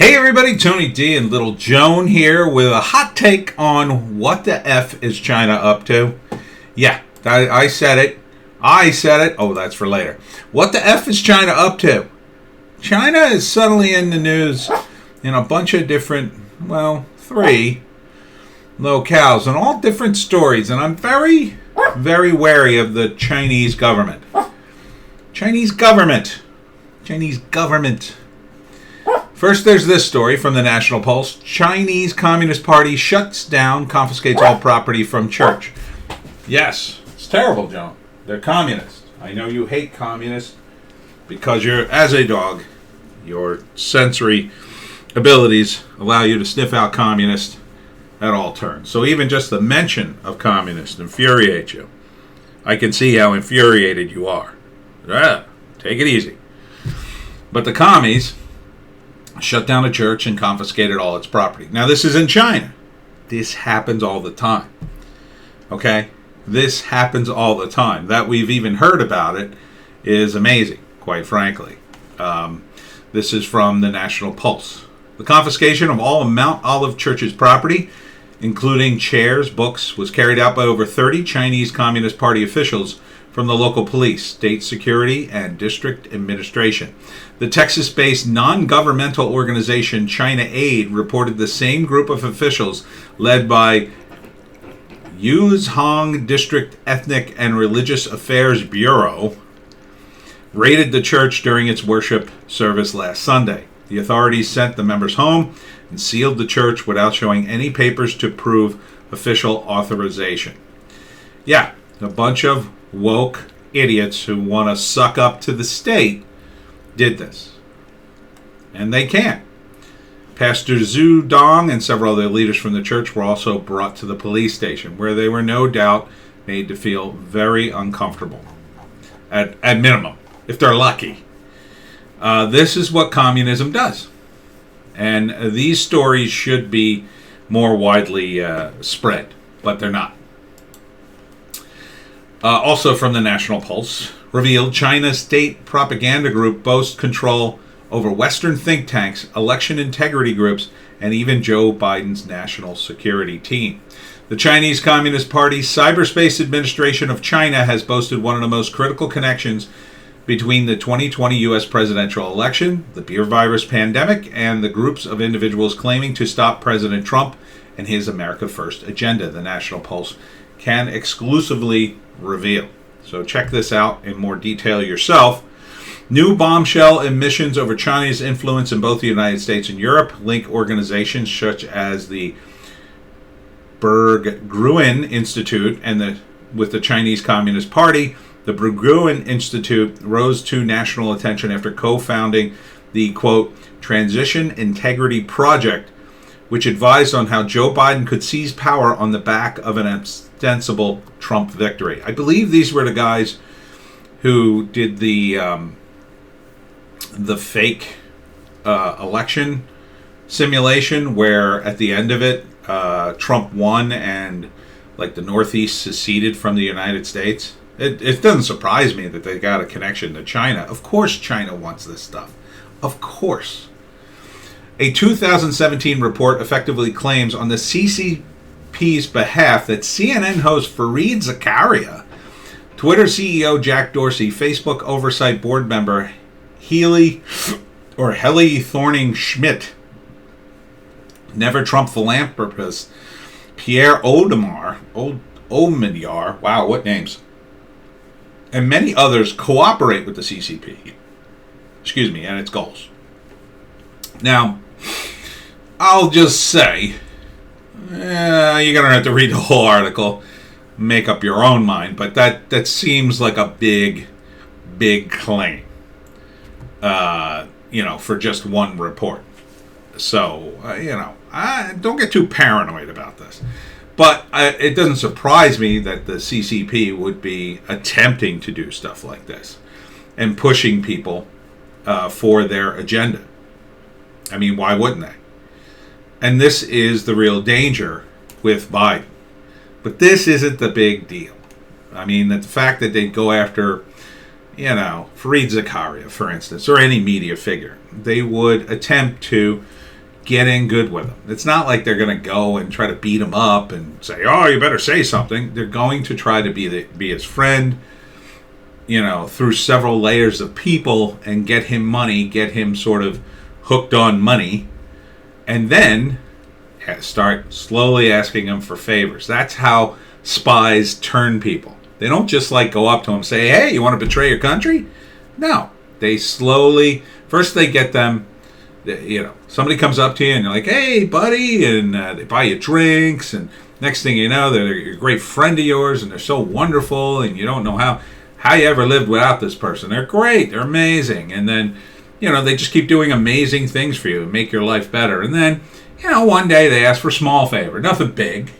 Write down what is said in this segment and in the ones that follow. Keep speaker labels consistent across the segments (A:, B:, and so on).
A: Hey everybody, Tony D and Little Joan here with a hot take on what the F is China up to. Yeah, I said it. I said it. Oh, that's for later. What the F is China up to? China is suddenly in the news in a bunch of different, three locales and all different stories. And I'm very, very wary of the Chinese government. Chinese government. First, there's this story from the National Pulse. Chinese Communist Party shuts down, confiscates all property from church. Yes, it's terrible, Joan. They're communist. I know you hate communists because you're, as a dog, your sensory abilities allow you to sniff out communists at all turns. So even just the mention of communists infuriates you. I can see how infuriated you are. Take it easy. But the commies shut down a church and confiscated all its property. Now, this is in China. This happens all the time. Okay? This happens all the time. That we've even heard about it is amazing, quite frankly. This is from the National Pulse. The confiscation of all of Mount Olive Church's property, including chairs, books, was carried out by over 30 Chinese Communist Party officials from the local police, state security, and district administration. The Texas-based non-governmental organization China Aid reported the same group of officials, led by Yuzhong District Ethnic and Religious Affairs Bureau, raided the church during its worship service last Sunday. The authorities sent the members home and sealed the church without showing any papers to prove official authorization. Yeah, a bunch of woke idiots who want to suck up to the state did this. And they can't. Pastor Zhu Dong and several other leaders from the church were also brought to the police station, where they were no doubt made to feel very uncomfortable. At minimum, if they're lucky. This is what communism does. And these stories should be more widely spread, but they're not. Also from the National Pulse, revealed China's state propaganda group boasts control over Western think tanks, election integrity groups, and even Joe Biden's national security team. The Chinese Communist Party's Cyberspace Administration of China has boasted one of the most critical connections between the 2020 U.S. presidential election, the beer virus pandemic, and the groups of individuals claiming to stop President Trump and his America First agenda, the National Pulse can exclusively reveal. So check this out in more detail yourself. New bombshell admissions over China's influence in both the United States and Europe link organizations such as the Berggruen Institute and with the Chinese Communist Party. The Berggruen Institute rose to national attention after co-founding the, quote, Transition Integrity Project, which advised on how Joe Biden could seize power on the back of an ostensible Trump victory. I believe these were the guys who did the fake election simulation, where at the end of it, Trump won and like the Northeast seceded from the United States. It doesn't surprise me that they got a connection to China. Of course China wants this stuff. Of course. A 2017 report effectively claims on the CCP's behalf that CNN host Fareed Zakaria, Twitter CEO Jack Dorsey, Facebook Oversight Board member Heli Thorning Schmidt, Never Trump philanthropist Pierre Omidyar, wow, what names, and many others cooperate with the CCP, and its goals. Now, I'll just say, you're going to have to read the whole article, make up your own mind, but that seems like a big claim, for just one report. So, don't get too paranoid about this. But it doesn't surprise me that the CCP would be attempting to do stuff like this and pushing people for their agenda. I mean, why wouldn't they? And this is the real danger with Biden. But this isn't the big deal. I mean, the fact that they go after, Fareed Zakaria, for instance, or any media figure, they would attempt to get in good with him. It's not like they're going to go and try to beat him up and say, "Oh, you better say something." They're going to try to be his friend, through several layers of people and get him money, get him sort of hooked on money, and then start slowly asking him for favors. That's how spies turn people. They don't just go up to him and say, "Hey, you want to betray your country?" No. They slowly, first they get them, somebody comes up to you and you're like, "Hey, buddy," and they buy you drinks, and next thing you know, they're a great friend of yours, and they're so wonderful, and you don't know how you ever lived without this person. They're great. They're amazing. And then, they just keep doing amazing things for you and make your life better. And then, one day they ask for a small favor. Nothing big.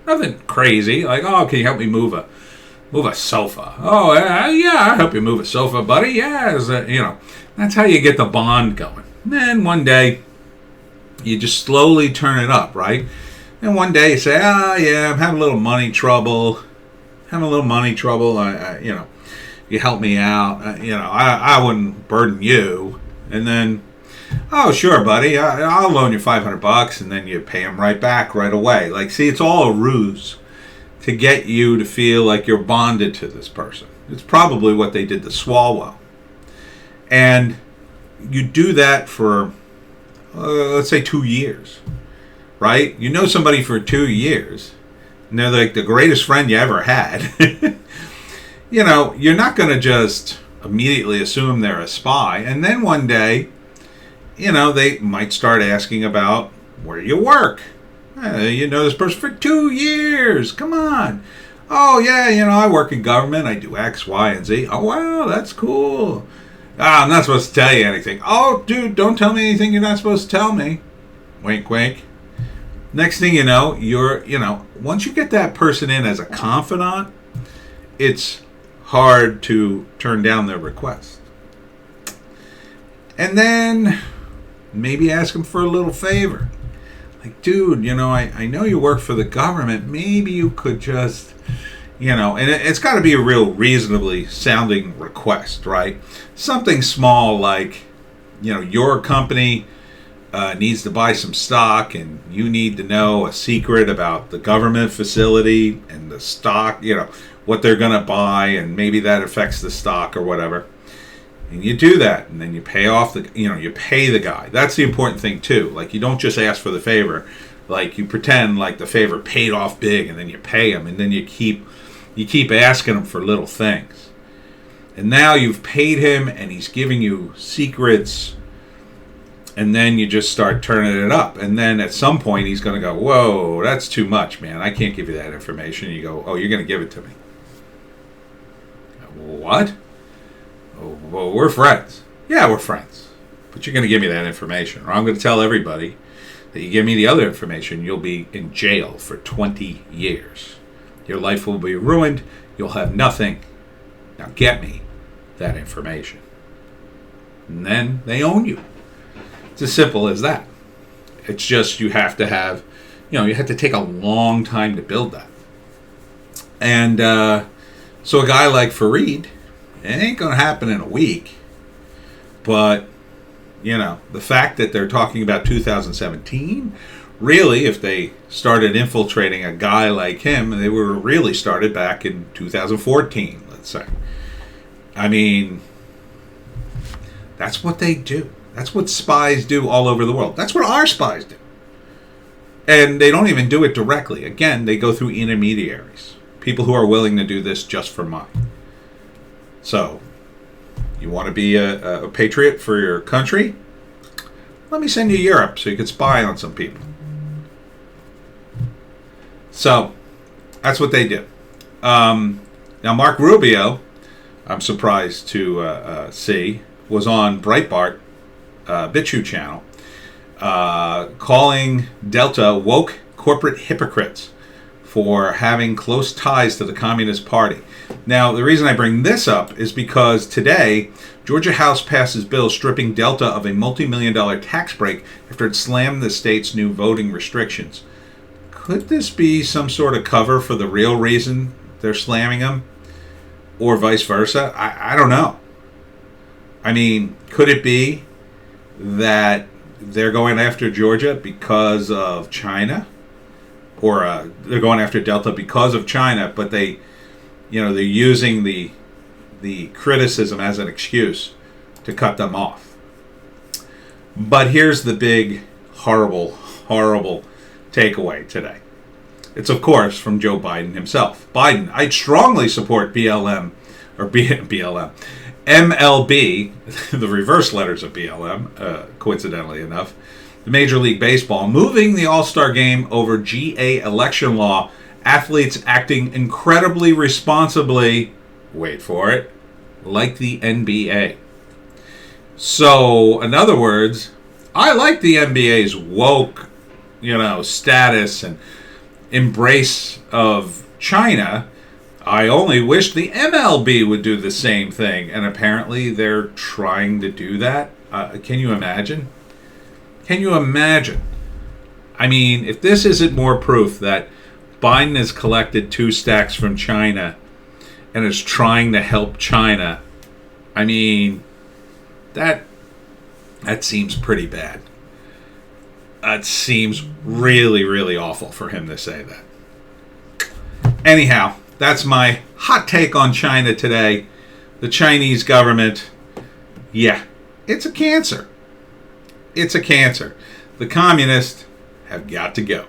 A: Nothing crazy. Like, "Oh, can you help me move a sofa?" "Oh, yeah, I'll help you move a sofa, buddy." Yeah, that's how you get the bond going. And then one day, you just slowly turn it up, right? And one day you say, "Oh, yeah, I'm having a little money trouble. You help me out. I wouldn't burden you." And then, "Oh, sure, buddy, I'll loan you $500, and then you pay him right back right away. See, it's all a ruse to get you to feel like you're bonded to this person. It's probably what they did to Swalwell. And you do that for, let's say, 2 years, right? You know somebody for 2 years, and they're like the greatest friend you ever had. You're not going to just immediately assume they're a spy. And then one day, they might start asking about where you work. You know this person for 2 years. Come on. "Oh, yeah, I work in government. I do X, Y, and Z. "Oh, wow, that's cool. I'm not supposed to tell you anything." "Oh, dude, don't tell me anything you're not supposed to tell me." Wink, wink. Next thing you know, once you get that person in as a confidant, it's hard to turn down their request. And then maybe ask them for a little favor. Like, "Dude, I know you work for the government. Maybe you could just, and it's got to be a real reasonably sounding request, right? Something small like, your company needs to buy some stock, and you need to know a secret about the government facility and the stock, what they're going to buy, and maybe that affects the stock or whatever." And you do that, and then you pay off you pay the guy. That's the important thing too. You don't just ask for the favor. You pretend like the favor paid off big, and then you pay him, and then you keep asking him for little things. And now you've paid him, and he's giving you secrets, and then you just start turning it up. And then at some point he's going to go, "Whoa, that's too much, man. I can't give you that information." You go, "Oh, you're going to give it to me." "What?" "Oh, well, we're friends." "Yeah, we're friends. But you're going to give me that information, or I'm going to tell everybody that you give me the other information. You'll be in jail for 20 years. Your life will be ruined. You'll have nothing. Now get me that information." And then they own you. It's as simple as that. It's just you have to have, you have to take a long time to build that. And so a guy like Fareed, it ain't going to happen in a week. But, the fact that they're talking about 2017, really, if they started infiltrating a guy like him, they were really started back in 2014, let's say. I mean, that's what they do. That's what spies do all over the world. That's what our spies do. And they don't even do it directly. Again, they go through intermediaries. People who are willing to do this just for money. So, you want to be a patriot for your country? Let me send you to Europe so you can spy on some people. So, that's what they do. Now, Mark Rubio, I'm surprised to see, was on Breitbart, BitChute channel, calling Delta woke corporate hypocrites for having close ties to the Communist Party. Now, the reason I bring this up is because today, Georgia House passes bill stripping Delta of a multi-million-dollar tax break after it slammed the state's new voting restrictions. Could this be some sort of cover for the real reason they're slamming them? Or vice versa? I don't know. I mean, could it be that they're going after Georgia because of China, or they're going after Delta because of China, but they're using the criticism as an excuse to cut them off. But here's the big, horrible, horrible takeaway today. It's, of course, from Joe Biden himself. Biden, I'd strongly support BLM, or BLM, MLB, the reverse letters of BLM, coincidentally enough, the Major League Baseball, moving the All-Star game over GA election law, athletes acting incredibly responsibly, wait for it, like the NBA. So, in other words, I like the NBA's woke, status and embrace of China. I only wish the MLB would do the same thing, and apparently they're trying to do that. Can you imagine? Can you imagine? I mean, if this isn't more proof that Biden has collected 2 stacks from China and is trying to help China, I mean, that seems pretty bad. It seems really, really awful for him to say that. Anyhow, that's my hot take on China today. The Chinese government, it's a cancer. It's a cancer. The communists have got to go.